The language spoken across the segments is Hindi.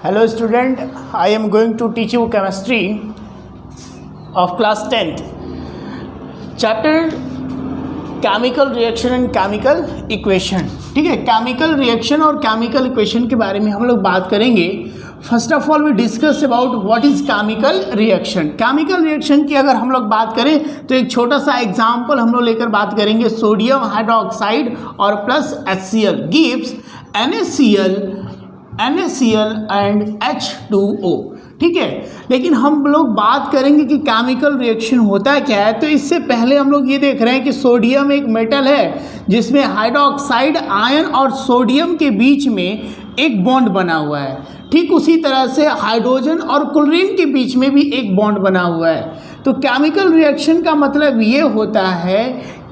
Hello student, I am going to teach you chemistry of class 10th. Chapter chemical reaction and chemical equation. ठीक है, केमिकल रिएक्शन और केमिकल इक्वेशन के बारे में हम लोग बात करेंगे. First of all we discuss about what is chemical reaction. Chemical reaction की अगर हम लोग बात करें तो एक छोटा सा एग्जांपल हम लोग लेकर बात करेंगे. सोडियम हाइड्रोक्साइड और plus HCl gives NaCl and H2O. ठीक है, लेकिन हम लोग बात करेंगे कि केमिकल रिएक्शन होता क्या है. तो इससे पहले हम लोग ये देख रहे हैं कि सोडियम एक मेटल है जिसमें हाइड्रोक्साइड आयन और सोडियम के बीच में एक बॉन्ड बना हुआ है. ठीक उसी तरह से हाइड्रोजन और क्लोरीन के बीच में भी एक बॉन्ड बना हुआ है. तो केमिकल रिएक्शन का मतलब ये होता है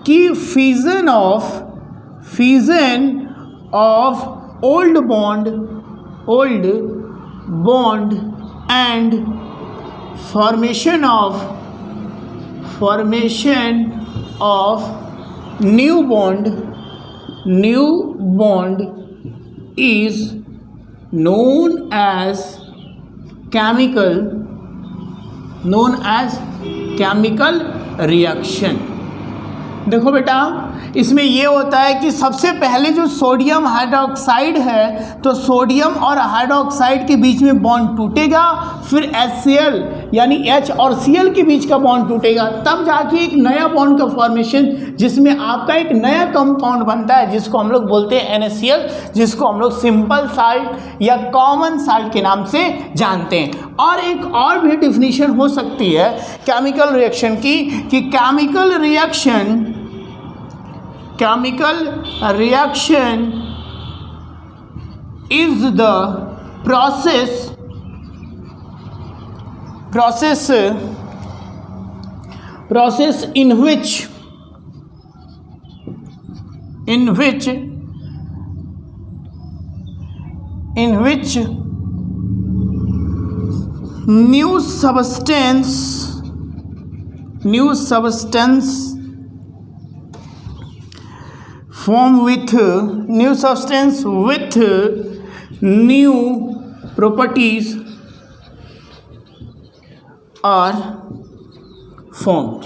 कि fusion of old bond and formation of new bond is known as chemical reaction. देखो बेटा, इसमें ये होता है कि सबसे पहले जो सोडियम हाइड्रोक्साइड है तो सोडियम और हाइड्रोक्साइड के बीच में बॉन्ड टूटेगा, फिर HCl यानी H और Cl के बीच का बॉन्ड टूटेगा, तब जाके एक नया बॉन्ड का फॉर्मेशन जिसमें आपका एक नया कंपाउंड बनता है जिसको हम लोग बोलते हैं NaCl, जिसको हम लोग सिंपल साल्ट या कॉमन साल्ट के नाम से जानते हैं. और एक और भी डेफिनेशन हो सकती है केमिकल रिएक्शन की कि chemical reaction is the process in which new substance form with new properties are formed.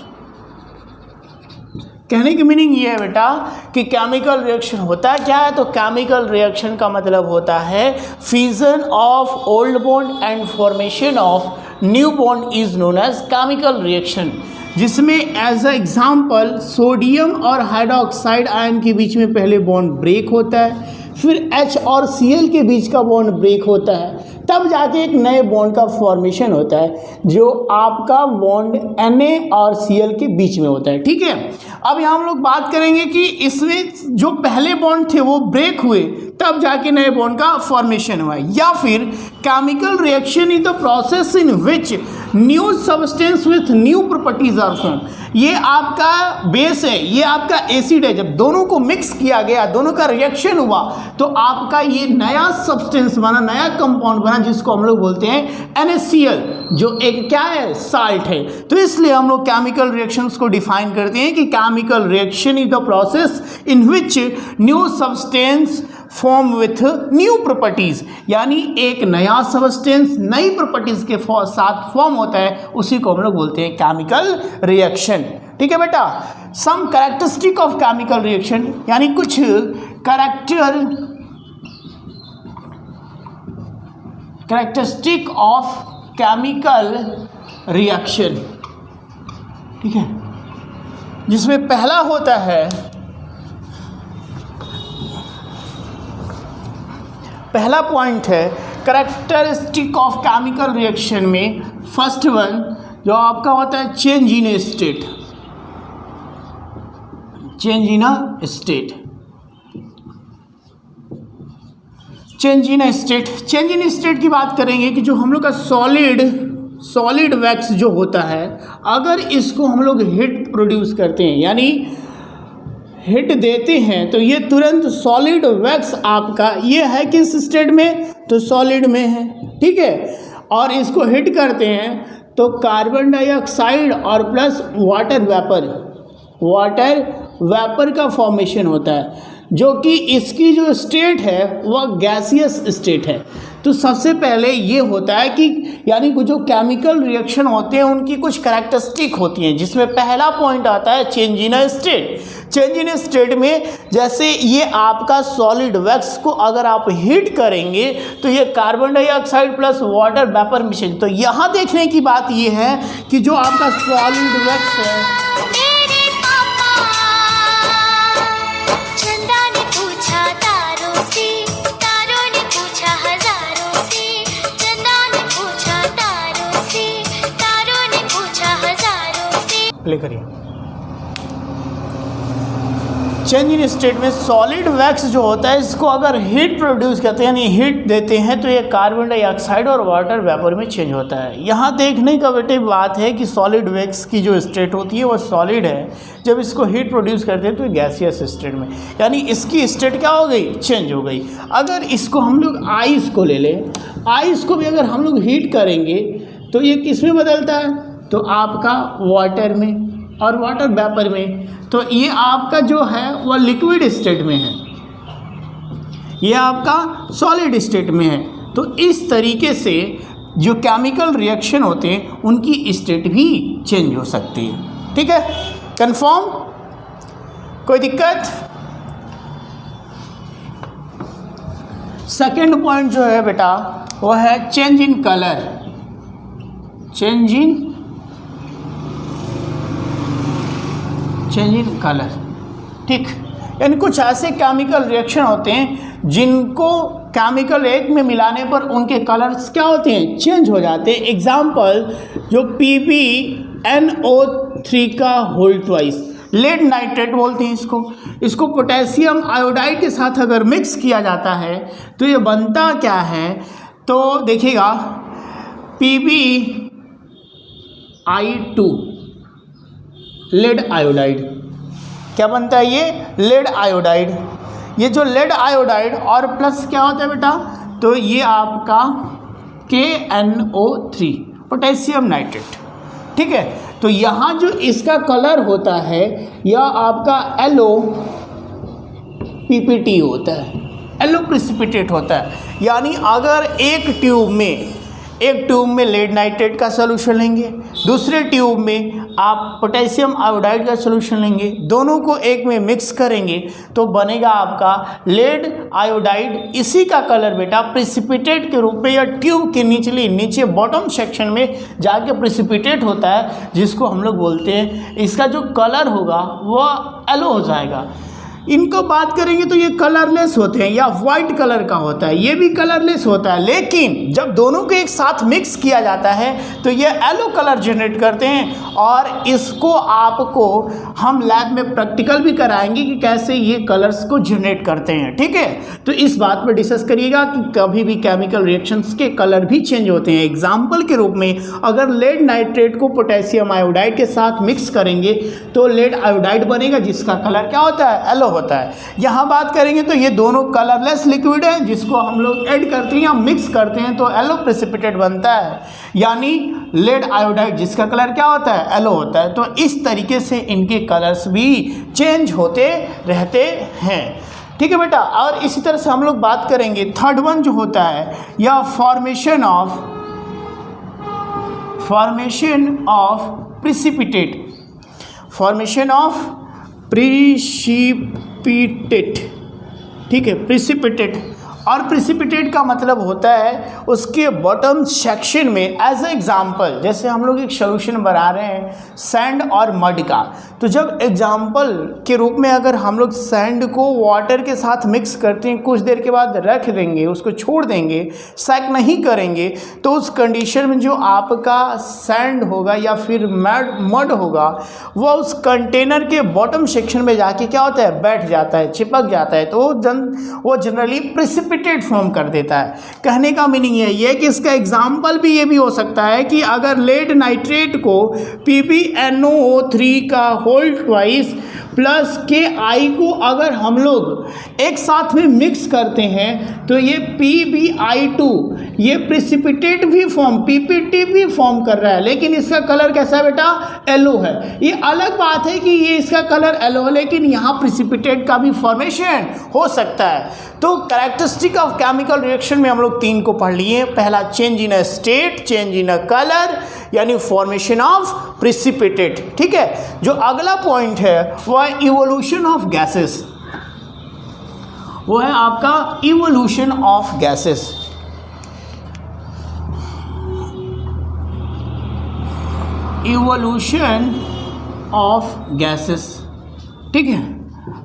कहने की मीनिंग ये है बेटा कि केमिकल रिएक्शन होता क्या है. तो केमिकल रिएक्शन का मतलब होता है fusion of old bond and formation of new bond is known as chemical reaction, जिसमें एज अ एग्जाम्पल सोडियम और हाइड्रोक्साइड आयन के बीच में पहले बॉन्ड ब्रेक होता है, फिर H और Cl के बीच का बॉन्ड ब्रेक होता है, तब जाके एक नए बॉन्ड का फॉर्मेशन होता है जो आपका बॉन्ड Na और Cl के बीच में होता है. ठीक है, अब यहाँ हम लोग बात करेंगे कि इसमें जो पहले बॉन्ड थे वो ब्रेक हुए तब जाके नए बॉन्ड का फॉर्मेशन हुआ. या फिर chemical reaction is the process in which new substance with new properties are form. ये आपका बेस है, ये आपका एसिड है, जब दोनों को मिक्स किया गया, दोनों का रिएक्शन हुआ तो आपका ये नया सब्सटेंस बना, नया कंपाउंड बना जिसको हम लोग बोलते हैं NaCl, जो एक क्या है, साल्ट है. तो इसलिए हम लोग केमिकल रिएक्शंस को डिफाइन करते हैं कि chemical reaction is the process in which new substance form with new properties, यानी एक नया सब्सटेंस नई प्रॉपर्टीज के साथ फॉर्म होता है, उसी को हम लोग बोलते हैं केमिकल रिएक्शन. ठीक है बेटा, सम कैरेक्टरिस्टिक ऑफ केमिकल रिएक्शन, यानी कुछ कैरेक्टरिस्टिक ऑफ केमिकल रिएक्शन. ठीक है, जिसमें पहला होता है, पहला पॉइंट है कैरेक्टरिस्टिक ऑफ केमिकल रिएक्शन में फर्स्ट वन जो आपका होता है change in state. Change in state की बात करेंगे कि जो हम लोग का सॉलिड वैक्स जो होता है, अगर इसको हम लोग हीट प्रोड्यूस करते हैं यानी हिट देते हैं तो ये तुरंत सॉलिड वैक्स आपका ये है किस स्टेट में, तो सॉलिड में है. ठीक है, और इसको हिट करते हैं तो कार्बन डाइऑक्साइड और प्लस वाटर वेपर का फॉर्मेशन होता है, जो कि इसकी जो स्टेट है वह गैसियस स्टेट है. तो सबसे पहले ये होता है कि यानी कुछ जो केमिकल रिएक्शन होते हैं उनकी कुछ कैरेक्टरिस्टिक होती हैं, जिसमें पहला पॉइंट आता है change in a state. Change in state में जैसे ये आपका सॉलिड वैक्स को अगर आप हीट करेंगे तो ये carbon dioxide plus water vapour में चेंज। तो यहाँ देखने की बात ये है कि जो आपका सॉलिड वैक्स है, प्ले करिए। चेंज इन स्टेट में सॉलिड वैक्स जो होता है इसको अगर हीट प्रोड्यूस करते हैं यानी हीट देते हैं तो ये कार्बन डाइऑक्साइड और वाटर वेपर में चेंज होता है। यहाँ देखने का बेटे बात है कि सॉलिड वैक्स की जो स्टेट होती है वो सॉलिड है, जब इसको हीट प्रोड्यूस करते हैं तो गैसियस स्टेट में, यानी इसकी स्टेट क्या हो गई, चेंज हो गई। अगर इसको हम लोग आइस को ले लें, आइस को भी अगर हम लोग हीट करेंगे तो ये किस में बदलता है, तो आपका वाटर में और वाटर वेपर में। तो ये आपका जो है वह लिक्विड स्टेट में है, ये आपका सॉलिड स्टेट में है। तो इस तरीके से जो केमिकल रिएक्शन होते हैं उनकी स्टेट भी चेंज हो सकती है। ठीक है, कंफर्म, कोई दिक्कत? सेकेंड पॉइंट जो है बेटा वो है change in colour. Change in colour, ठीक, यानी कुछ ऐसे केमिकल रिएक्शन होते हैं जिनको केमिकल एक में मिलाने पर उनके कलर्स क्या होते हैं, चेंज हो जाते हैं। एग्जाम्पल जो PbNO3 का होल ट्वाइस, लेड नाइट्रेट बोलते हैं इसको पोटेशियम आयोडाइड के साथ अगर मिक्स किया जाता है तो ये बनता क्या है, तो देखिएगा PbI2 लेड आयोडाइड, क्या बनता है ये, लेड आयोडाइड। ये जो लेड आयोडाइड और प्लस क्या होता है बेटा, तो ये आपका KNO3 पोटेशियम नाइट्रेट। ठीक है, तो यहाँ जो इसका कलर होता है यह आपका LOPPT होता है, एलो प्रिसिपिटेट होता है। यानी अगर एक ट्यूब में लेड नाइट्रेट का सोल्यूशन लेंगे, दूसरे ट्यूब में आप पोटेशियम आयोडाइड का सोल्यूशन लेंगे, दोनों को एक में मिक्स करेंगे तो बनेगा आपका लेड आयोडाइड। इसी का कलर बेटा प्रिसिपिटेट के रूप में या ट्यूब के नीचे बॉटम सेक्शन में जाके प्रिसिपिटेट होता है, जिसको हम लोग बोलते हैं, इसका जो कलर होगा वह येलो हो जाएगा। इनको बात करेंगे तो ये कलरलेस होते हैं या वाइट कलर का होता है, ये भी कलरलेस होता है, लेकिन जब दोनों को एक साथ मिक्स किया जाता है तो ये येलो कलर जनरेट करते हैं। और इसको आपको हम लैब में प्रैक्टिकल भी कराएंगे कि कैसे ये कलर्स को जनरेट करते हैं। ठीक है, तो इस बात पर डिस्कस करिएगा कि कभी भी केमिकल रिएक्शंस के कलर भी चेंज होते हैं। एग्जाम्पल के रूप में अगर लेड नाइट्रेट को पोटेशियम आयोडाइड के साथ मिक्स करेंगे तो लेड आयोडाइड बनेगा, जिसका कलर क्या होता है, येलो होता है। यहाँ बात करेंगे तो ये दोनों कलरलेस लिक्विड है, जिसको हम लोग ऐड करते हैं या मिक्स करते हैं तो येलो प्रेसिपिटेट बनता है, यानी लेड आयोडाइड, जिसका कलर क्या होता है, येलो होता है। तो इस तरीके से इनके कलर्स भी चेंज होते रहते हैं। ठीक है बेटा, और इसी तरह से हम लोग बात करेंगे थर्ड वन जो होता है या formation of precipitate, formation of precipitate. ठीक है, प्रिसिपिटेट, और प्रिसिपिटेट का मतलब होता है उसके बॉटम सेक्शन में एज ए एग्जाम्पल, जैसे हम लोग एक सॉल्यूशन बना रहे हैं सैंड और मड का, तो जब एग्जाम्पल के रूप में अगर हम लोग सैंड को वाटर के साथ मिक्स करते हैं, कुछ देर के बाद रख देंगे, उसको छोड़ देंगे, सैक नहीं करेंगे, तो उस कंडीशन में जो आपका सैंड होगा या फिर मड होगा वह उस कंटेनर के बॉटम सेक्शन में जाके क्या होता है, बैठ जाता है, चिपक जाता है, तो वो जनरली प्रिसिपिटेट फॉर्म कर देता है। कहने का मीनिंग ये है कि इसका एग्जाम्पल भी ये भी हो सकता है कि अगर लेड नाइट्रेट को PbNO3 का होल ट्वाइस प्लस के आई को अगर हम लोग एक साथ में मिक्स करते हैं तो ये PbI2 ये प्रिसिपिटेट भी फॉर्म PPT भी फॉर्म कर रहा है, लेकिन इसका कलर कैसा है बेटा, येलो है। ये अलग बात है कि ये इसका कलर येलो है, लेकिन यहाँ प्रिसिपिटेट का भी फॉर्मेशन हो सकता है। तो कैरेक्टरिस्टिक ऑफ केमिकल रिएक्शन में हम लोग 3 को पढ़ लिए। पहला change in a state, change in a colour, यानी फॉर्मेशन ऑफ प्रिसिपिटेट। ठीक है, जो अगला पॉइंट है वो है इवोल्यूशन ऑफ गैसेस, वो है आपका evolution of gases. Evolution of gases, ठीक है।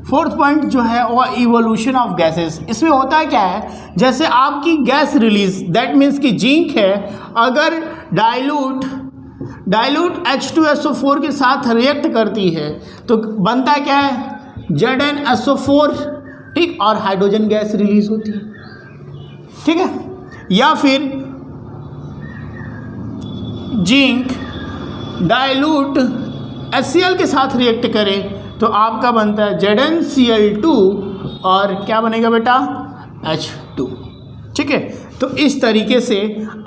फोर्थ पॉइंट जो है वो इवोल्यूशन ऑफ गैसेस। इसमें होता क्या है, जैसे आपकी गैस रिलीज, दैट मीन्स कि जिंक है, अगर डाइल्यूट H2SO4 के साथ रिएक्ट करती है तो बनता क्या है, ZnSO4, ठीक, और हाइड्रोजन गैस रिलीज होती है। ठीक है, या फिर जिंक डाइल्यूट HCl के साथ रिएक्ट करे तो आपका बनता है ZnCl2 और क्या बनेगा बेटा, H2। ठीक है, तो इस तरीके से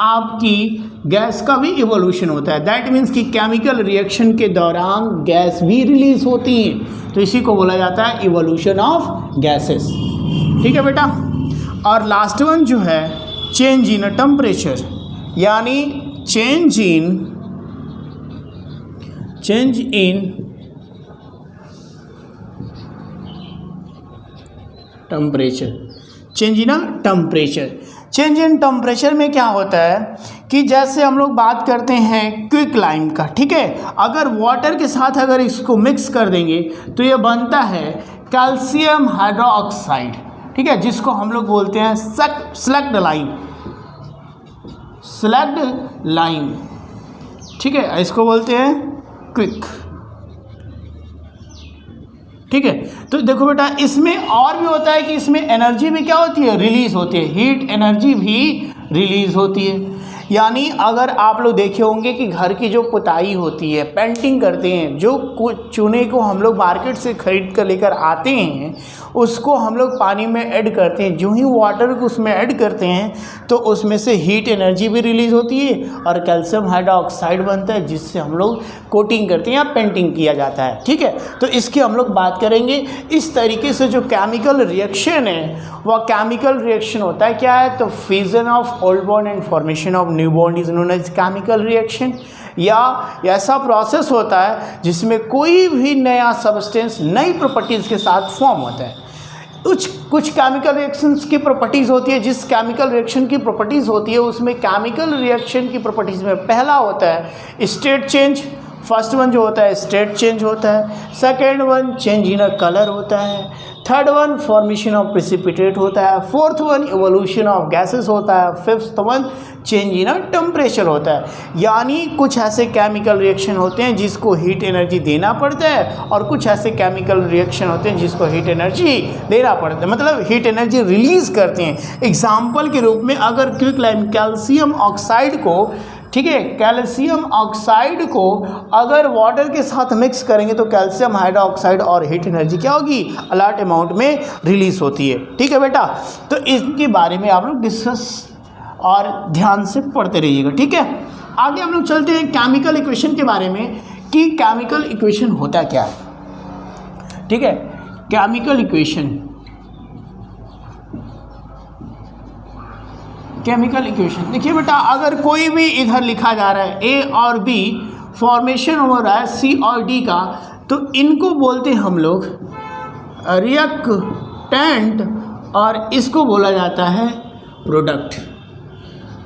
आपकी गैस का भी इवोल्यूशन होता है। दैट मीन्स कि केमिकल रिएक्शन के दौरान गैस भी रिलीज होती है, तो इसी को बोला जाता है इवोल्यूशन ऑफ गैसेस। ठीक है बेटा, और लास्ट वन जो है चेंज इन टेम्परेचर, यानी change in temperature. Change in temperature, change in temperature में क्या होता है कि जैसे हम लोग बात करते हैं क्विक लाइम का, ठीक है, अगर वाटर के साथ अगर इसको मिक्स कर देंगे तो ये बनता है कैल्शियम हाइड्रोक्साइड, ठीक है, जिसको हम लोग बोलते हैं स्लग्ड लाइम, ठीक है, इसको बोलते हैं क्विक। ठीक है, तो देखो बेटा इसमें और भी होता है कि इसमें एनर्जी भी क्या होती है, रिलीज होती है, हीट एनर्जी भी रिलीज होती है। यानी अगर आप लोग देखे होंगे कि घर की जो पुताई होती है, पेंटिंग करते हैं, जो चूने को हम लोग मार्केट से खरीद कर लेकर आते हैं उसको हम लोग पानी में ऐड करते हैं, जो ही वाटर को उसमें ऐड करते हैं तो उसमें से हीट एनर्जी भी रिलीज़ होती है और कैल्शियम हाइड्रोक्साइड बनता है, जिससे हम लोग कोटिंग करते हैं या पेंटिंग किया जाता है। ठीक है, तो इसकी हम लोग बात करेंगे। इस तरीके से जो केमिकल रिएक्शन है वह केमिकल रिएक्शन होता है क्या है, तो fusion of old bond and formation of new bond is known as chemical reaction. या ऐसा प्रोसेस होता है जिसमें कोई भी नया सब्सटेंस नई प्रॉपर्टीज़ के साथ फॉर्म होता है। कुछ केमिकल रिएक्शंस की प्रॉपर्टीज़ होती है, जिस केमिकल रिएक्शन की प्रॉपर्टीज़ होती है उसमें केमिकल रिएक्शन की प्रॉपर्टीज़ में पहला होता है स्टेट चेंज, फर्स्ट वन जो होता है स्टेट चेंज होता है, second one change in colour होता है, third one formation of precipitate होता है, fourth one evolution of gases होता है, fifth one change in temperature होता है। यानी कुछ ऐसे केमिकल रिएक्शन होते हैं जिसको हीट एनर्जी देना पड़ता है और कुछ ऐसे केमिकल रिएक्शन होते हैं जिसको हीट एनर्जी देना पड़ता है, मतलब हीट एनर्जी रिलीज करते हैं। एग्जाम्पल के रूप में अगर क्विक लाइम कैल्शियम ऑक्साइड को, ठीक है, कैल्शियम ऑक्साइड को अगर वाटर के साथ मिक्स करेंगे तो कैल्शियम हाइड्रोक्साइड और हीट एनर्जी क्या होगी, अलर्ट अमाउंट में रिलीज होती है। ठीक है बेटा, तो इसके बारे में आप लोग डिस्कस और ध्यान से पढ़ते रहिएगा। ठीक है, आगे हम लोग चलते हैं केमिकल इक्वेशन के बारे में कि केमिकल इक्वेशन होता क्या है। ठीक है, केमिकल इक्वेशन, केमिकल इक्वेशन देखिए बेटा, अगर कोई भी इधर लिखा जा रहा है ए और बी, फॉर्मेशन हो रहा है सी और डी का, तो इनको बोलते हैं हम लोग रिएक्टेंट और इसको बोला जाता है प्रोडक्ट।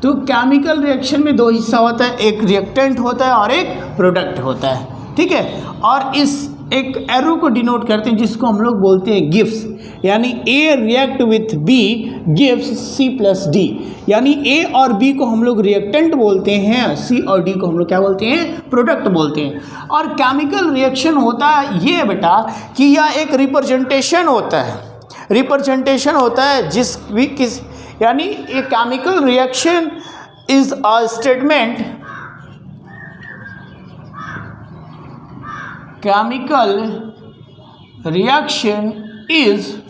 तो केमिकल रिएक्शन में दो हिस्सा होता है, एक रिएक्टेंट होता है और एक प्रोडक्ट होता है। ठीक है, और इस एक एरो को डिनोट करते हैं जिसको हम लोग बोलते हैं गिव्स, यानी A react with B gives C plus D. यानी ए और बी को हम लोग रिएक्टेंट बोलते हैं, सी और डी को हम लोग क्या बोलते हैं, प्रोडक्ट बोलते हैं। और केमिकल रिएक्शन होता है ये बेटा कि यह एक रिप्रेजेंटेशन होता है, रिप्रेजेंटेशन होता है किस यानी a chemical reaction is a statement, chemical reaction is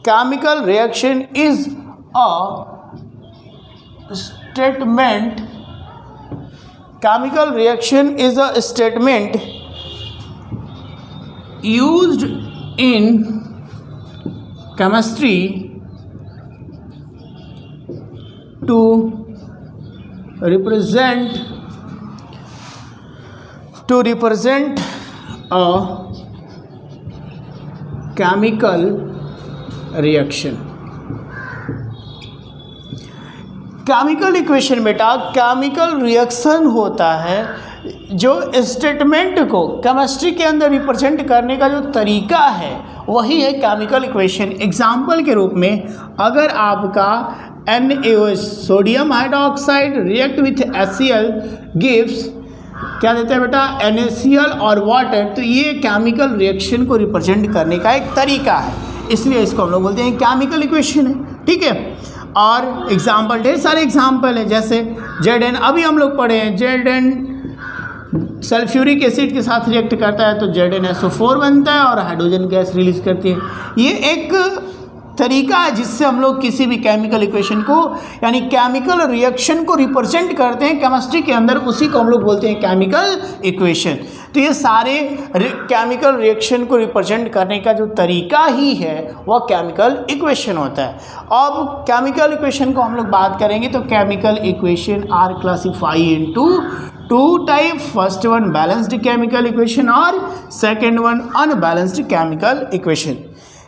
chemical reaction is a statement. Chemical reaction is a statement used in chemistry to represent a chemical reaction. Chemical equation बेटा केमिकल रिएक्शन होता है जो स्टेटमेंट को केमिस्ट्री के अंदर रिप्रेजेंट करने का जो तरीका है वही है केमिकल इक्वेशन। एग्जाम्पल के रूप में अगर आपका NaOH sodium hydroxide react with HCl gives क्या देता है बेटा NaCl और वाटर, तो ये केमिकल रिएक्शन को रिप्रेजेंट करने का एक तरीका है, इसलिए इसको हम लोग बोलते हैं केमिकल इक्वेशन है। ठीक है, और एग्जाम्पल ढेर सारे एग्जाम्पल हैं, जैसे Zn अभी हम लोग पढ़े हैं, Zn सल्फ्यूरिक एसिड के साथ रिएक्ट करता है तो ZnSO4 बनता है और हाइड्रोजन गैस रिलीज करती है। ये एक तरीका है जिससे हम लोग किसी भी केमिकल इक्वेशन को यानी केमिकल रिएक्शन को रिप्रेजेंट करते हैं केमिस्ट्री के अंदर, उसी को हम लोग बोलते हैं केमिकल इक्वेशन। तो ये सारे केमिकल रिएक्शन को रिप्रेजेंट करने का जो तरीका ही है वह केमिकल इक्वेशन होता है। अब केमिकल इक्वेशन को हम लोग बात करेंगे तो chemical equation are classify into two type, first one balanced chemical equation और second one unbalanced chemical equation,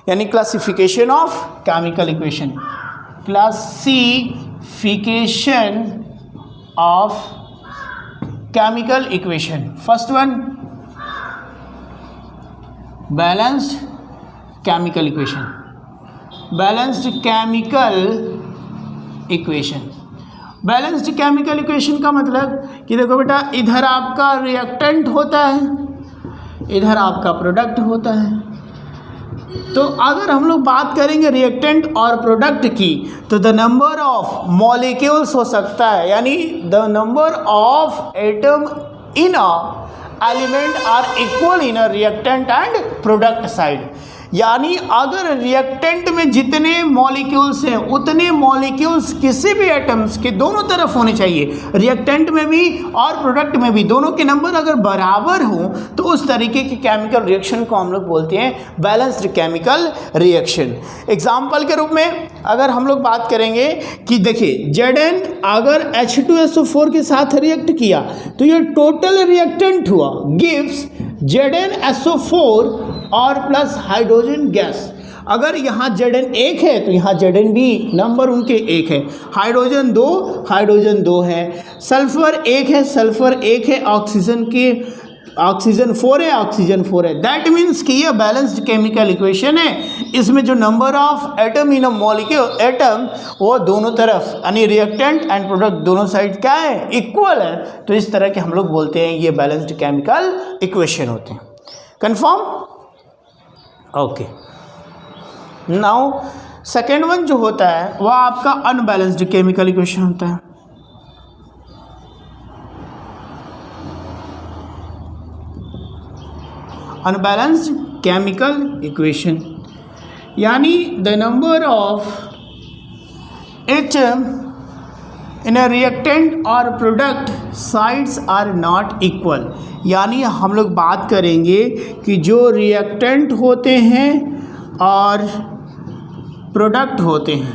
यानी classification of chemical equation. Classification of chemical equation, first one balanced chemical equation. Balanced chemical equation, balanced chemical equation का मतलब कि देखो बेटा इधर आपका रिएक्टेंट होता है, इधर आपका प्रोडक्ट होता है। तो अगर हम लोग बात करेंगे रिएक्टेंट और प्रोडक्ट की तो द नंबर ऑफ मॉलिक्यूल्स हो सकता है, यानी the number of atom in a element are equal in a reactant and product side. यानी अगर रिएक्टेंट में जितने मॉलिक्यूल्स हैं उतने मॉलिक्यूल्स किसी भी एटम्स के दोनों तरफ होने चाहिए, रिएक्टेंट में भी और प्रोडक्ट में भी, दोनों के नंबर अगर बराबर हों तो उस तरीके की केमिकल रिएक्शन को हम लोग बोलते हैं बैलेंस्ड केमिकल रिएक्शन। एग्जाम्पल के रूप में अगर हम लोग बात करेंगे कि देखिए Zn अगर H2SO4 के साथ रिएक्ट किया तो ये टोटल रिएक्टेंट हुआ, गिव्स ZnSO4 और प्लस हाइड्रोजन गैस। अगर यहाँ Zn 1 है तो यहाँ Zn भी नंबर उनके 1 है, हाइड्रोजन 2 है, सल्फर 1 है, सल्फर 1 है, ऑक्सीजन 4 है, ऑक्सीजन 4 है। दैट मीन्स कि ये बैलेंस्ड केमिकल इक्वेशन है। इसमें जो number of atom in a molecule atom वो दोनों तरफ यानी रिएक्टेंट एंड प्रोडक्ट दोनों साइड क्या है, इक्वल है। तो इस तरह के हम लोग बोलते हैं ये बैलेंस्ड केमिकल इक्वेशन होते हैं। Confirm? Okay. Now second one जो होता है वह आपका अनबैलेंस्ड केमिकल इक्वेशन होता है। अनबैलेंस्ड केमिकल इक्वेशन यानी the number of atom in a reactant और product sides are not equal. यानी हम लोग बात करेंगे कि जो रिएक्टेंट होते हैं और प्रोडक्ट होते हैं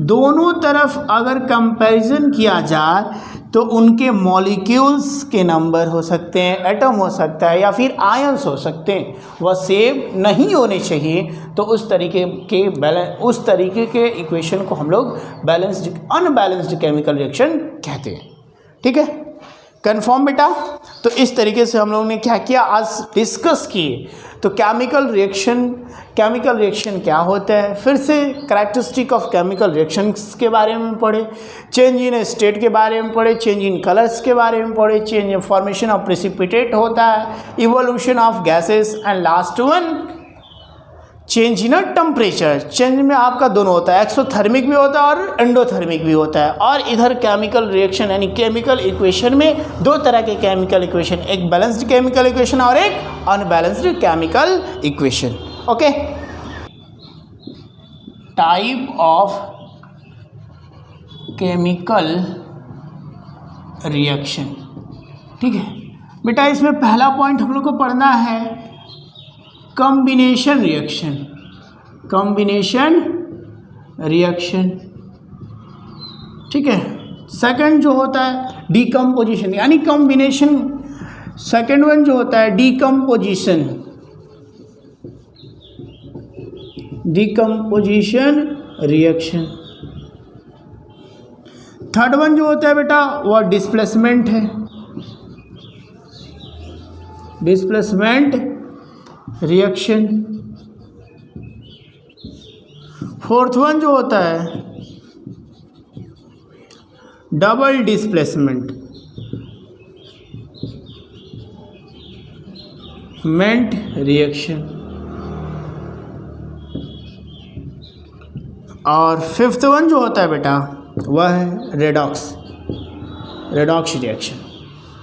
दोनों तरफ अगर कंपैरिजन किया जाए तो उनके मॉलिक्यूल्स के नंबर हो सकते हैं, एटम हो सकता है या फिर आयंस हो सकते हैं, वह सेम नहीं होने चाहिए। तो उस तरीके के इक्वेशन को हम लोग बैलेंस्ड अनबैलेंस्ड केमिकल रिएक्शन कहते हैं। ठीक है, कंफर्म बेटा? तो इस तरीके से हम लोगों ने क्या किया, आज डिस्कस किए। तो केमिकल रिएक्शन क्या होता है, फिर से कैरेक्टरिस्टिक ऑफ केमिकल रिएक्शंस के बारे में पढ़े, चेंज इन स्टेट के बारे में पढ़े, चेंज इन कलर्स के बारे में पढ़े, change in formation of precipitate होता है, evolution of gases and last one change in temperature, change में आपका दोनों होता है, एक्सोथर्मिक भी होता है और एंडोथर्मिक भी होता है। और इधर केमिकल रिएक्शन यानी केमिकल इक्वेशन में दो तरह के केमिकल इक्वेशन, एक बैलेंस्ड केमिकल इक्वेशन और एक unbalanced chemical equation. Okay, type of chemical reaction. ठीक है बेटा, इसमें पहला पॉइंट हम लोग को पढ़ना है कॉम्बिनेशन रिएक्शन। कॉम्बिनेशन रिएक्शन, ठीक है। सेकंड जो होता है डीकम्पोजिशन यानी कॉम्बिनेशन। सेकंड वन जो होता है decomposition, decomposition reaction. Third one जो होता है बेटा वह डिस्प्लेसमेंट है, डिस्प्लेसमेंट रिएक्शन। फोर्थ वन जो होता है डबल डिस्प्लेसमेंट रिएक्शन। और फिफ्थ वन जो होता है बेटा वह है रेडॉक्स रिएक्शन।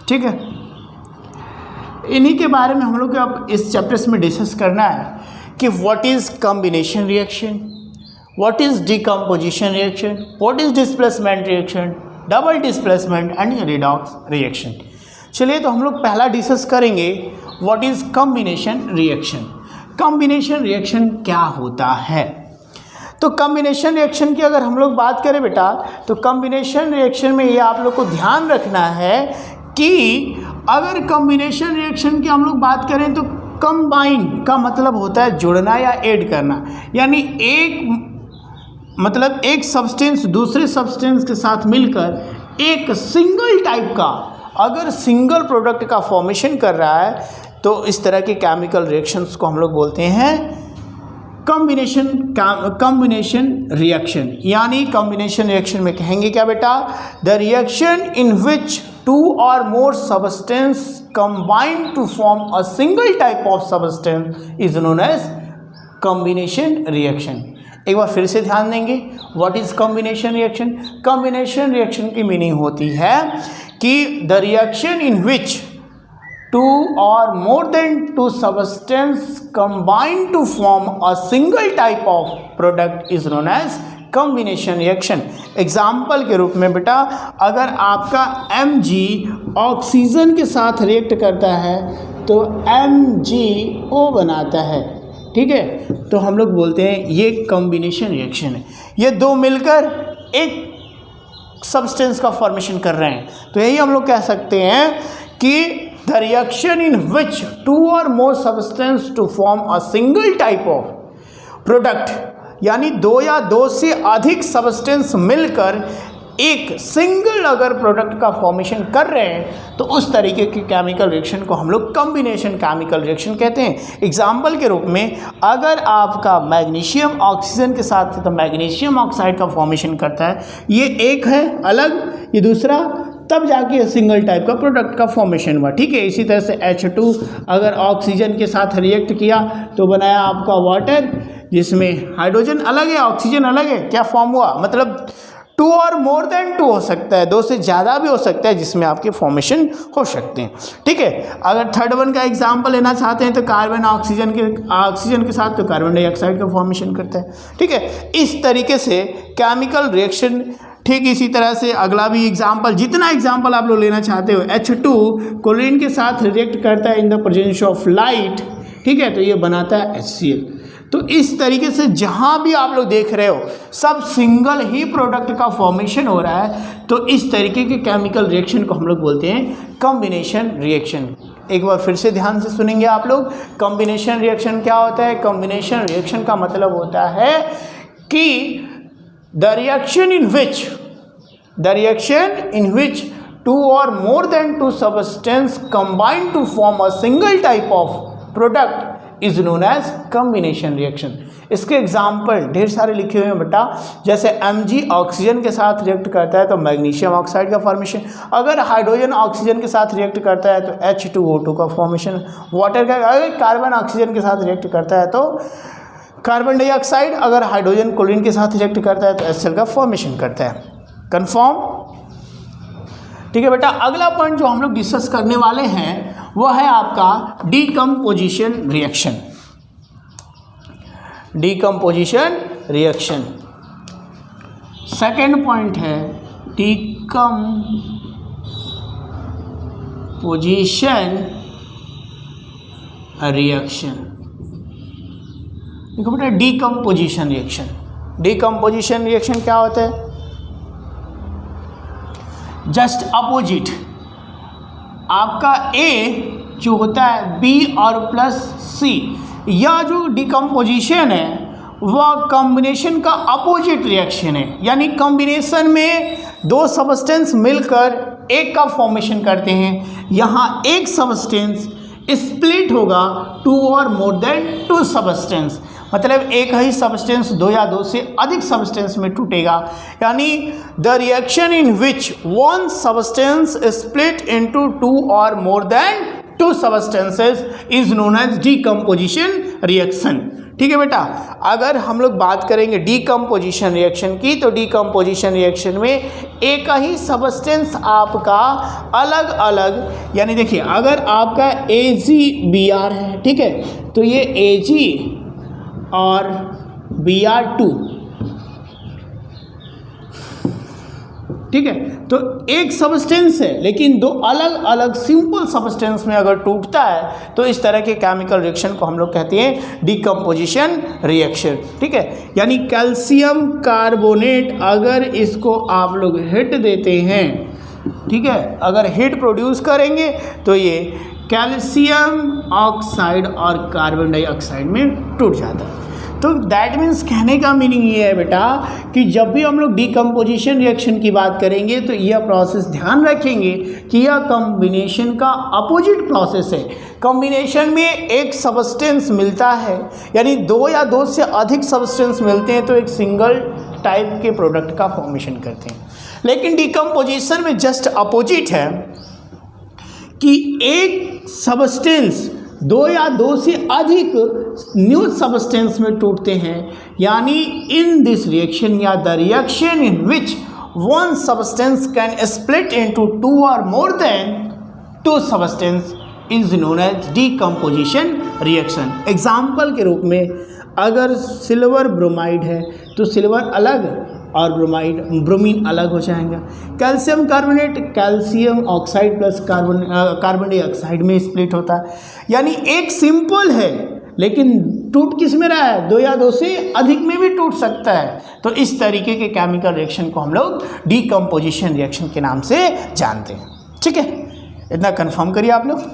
ठीक है, इन्हीं के बारे में हम लोग को अब इस चैप्टर्स में डिस्कस करना है कि what is combination reaction, what is decomposition reaction, what is displacement reaction, double displacement and redox reaction. चलिए तो हम लोग पहला डिस्कस करेंगे what is combination reaction. Combination reaction क्या होता है? तो कॉम्बिनेशन रिएक्शन की अगर हम लोग बात करें बेटा, तो कॉम्बिनेशन रिएक्शन में ये आप लोग को ध्यान रखना है कि अगर कॉम्बिनेशन रिएक्शन की हम लोग बात करें तो कंबाइन का मतलब होता है जोड़ना या ऐड करना, यानी एक सब्सटेंस दूसरे सब्सटेंस के साथ मिलकर एक सिंगल टाइप का अगर सिंगल प्रोडक्ट का फॉर्मेशन कर रहा है तो इस तरह के केमिकल रिएक्शंस को हम लोग बोलते हैं कॉम्बिनेशन रिएक्शन। यानी कॉम्बिनेशन रिएक्शन में कहेंगे क्या बेटा, the reaction in which two or more substance combine to form a single type of substance is known as combination reaction। एक बार फिर से ध्यान देंगे, what is combination reaction? combination reaction की मीनिंग होती है कि the reaction in which two or more than two substance combine to form a single type of product is known as combination reaction. Example के रूप में बेटा, अगर आपका Mg ऑक्सीजन के साथ रिएक्ट करता है तो MgO बनाता है। ठीक है, तो हम लोग बोलते हैं ये कॉम्बिनेशन रिएक्शन है, ये दो मिलकर एक सब्सटेंस का फॉर्मेशन कर रहे हैं। तो यही हम लोग कह सकते हैं कि the reaction in which two और more substance to form a single type of product, यानी दो या दो से अधिक सब्सटेंस मिलकर एक सिंगल अगर प्रोडक्ट का फॉर्मेशन कर रहे हैं तो उस तरीके के केमिकल रिएक्शन को हम लोग कॉम्बिनेशन केमिकल रिएक्शन कहते हैं। एग्जाम्पल के रूप में अगर आपका मैग्नीशियम ऑक्सीजन के साथ तो मैग्नीशियम ऑक्साइड का फॉर्मेशन करता है, ये एक है अलग, ये दूसरा, तब जाके सिंगल टाइप का प्रोडक्ट का फॉर्मेशन हुआ। ठीक है, इसी तरह से H2 अगर ऑक्सीजन के साथ रिएक्ट किया तो बनाया आपका वाटर, जिसमें हाइड्रोजन अलग है ऑक्सीजन अलग है, क्या फॉर्म हुआ, मतलब टू और मोर देन टू हो सकता है, दो से ज़्यादा भी हो सकता है जिसमें आपके फॉर्मेशन हो सकते हैं। ठीक है, अगर थर्ड वन का एग्जांपल लेना चाहते हैं तो कार्बन ऑक्सीजन के साथ तो कार्बन डाइऑक्साइड का फॉर्मेशन करता है। ठीक है, इस तरीके से केमिकल रिएक्शन। ठीक इसी तरह से अगला भी एग्जाम्पल, जितना एग्जाम्पल आप लोग लेना चाहते हो, H2 क्लोरीन के साथ रिएक्ट करता है in the presence of light. ठीक है, तो ये बनाता है HCl। तो इस तरीके से जहाँ भी आप लोग देख रहे हो सब सिंगल ही प्रोडक्ट का फॉर्मेशन हो रहा है, तो इस तरीके के केमिकल रिएक्शन को हम लोग बोलते हैं कॉम्बिनेशन रिएक्शन। एक बार फिर से ध्यान से सुनेंगे आप लोग, कॉम्बिनेशन रिएक्शन क्या होता है। कॉम्बिनेशन रिएक्शन का मतलब होता है कि the reaction in which two or more than two substance combine to form a single type of product is known as combination reaction। इसके एग्जाम्पल ढेर सारे लिखे हुए हैं बेटा, जैसे Mg ऑक्सीजन के साथ रिएक्ट करता है तो मैग्नीशियम ऑक्साइड का फॉर्मेशन, अगर हाइड्रोजन ऑक्सीजन के साथ रिएक्ट करता है तो H2O2 का फॉर्मेशन, वाटर का अगर कार्बन ऑक्सीजन के साथ रिएक्ट करता है तो कार्बन डाइऑक्साइड अगर हाइड्रोजन क्लोरीन के साथ रिएक्ट करता है तो HCl का फॉर्मेशन करता है। कंफर्म? ठीक है बेटा, अगला पॉइंट जो हम लोग डिस्कस करने वाले हैं वह है आपका decomposition reaction. Decomposition reaction second point है डीकम्पोजिशन रिएक्शन। देखो बेटा, डीकम्पोजिशन रिएक्शन, डीकम्पोजिशन रिएक्शन क्या होता है? जस्ट अपोजिट, आपका A जो होता है B और प्लस C, यह जो डीकम्पोजिशन है वह कॉम्बिनेशन का अपोजिट रिएक्शन है, यानी कॉम्बिनेशन में दो सब्सटेंस मिलकर एक का फॉर्मेशन करते हैं। यहाँ एक सब्सटेंस स्प्लिट होगा टू और मोर देन टू सब्सटेंस, मतलब एक ही सब्सटेंस दो या दो से अधिक सब्सटेंस में टूटेगा, यानी the reaction in which one substance split into two और more than two substances is known as decomposition reaction. ठीक है बेटा, अगर हम लोग बात करेंगे डीकम्पोजिशन रिएक्शन की, तो डीकम्पोजिशन रिएक्शन में एक ही सब्सटेंस आपका अलग अलग, यानी देखिए अगर आपका AgBr है, ठीक है, तो ये Ag और Br2, ठीक है, तो एक सब्सटेंस है लेकिन दो अलग अलग सिंपल सब्सटेंस में अगर टूटता है तो इस तरह के केमिकल रिएक्शन को हम लोग कहते हैं डीकम्पोजिशन रिएक्शन। ठीक है, यानी कैल्शियम कार्बोनेट अगर इसको आप लोग हीट देते हैं, ठीक है, अगर हीट प्रोड्यूस करेंगे तो ये कैल्शियम ऑक्साइड और कार्बन डाइऑक्साइड में टूट जाता है। तो दैट मीन्स कहने का मीनिंग ये है बेटा कि जब भी हम लोग डीकम्पोजिशन रिएक्शन की बात करेंगे तो यह प्रोसेस ध्यान रखेंगे कि यह कॉम्बिनेशन का अपोजिट प्रोसेस है। कॉम्बिनेशन में एक सब्सटेंस मिलता है, यानी दो या दो से अधिक सब्सटेंस मिलते हैं तो एक सिंगल टाइप के प्रोडक्ट का फॉर्मेशन करते हैं। लेकिन डीकम्पोजिशन में जस्ट अपोजिट है कि एक सब्सटेंस दो या दो से अधिक न्यू सब्सटेंस में टूटते हैं, यानी इन दिस रिएक्शन या the reaction in which one substance can split into two और more than two substance is known as decomposition reaction. Example के रूप में अगर सिल्वर ब्रोमाइड है तो सिल्वर अलग और ब्रोमीन अलग हो जाएगा। Calcium carbonate calcium oxide plus carbon dioxide में स्प्लिट होता है, यानी एक सिंपल है लेकिन टूट किस में रहा है, दो या दो से अधिक में भी टूट सकता है। तो इस तरीके के केमिकल रिएक्शन को हम लोग डीकम्पोजिशन रिएक्शन के नाम से जानते हैं। ठीक है, इतना कंफर्म करिए आप लोग।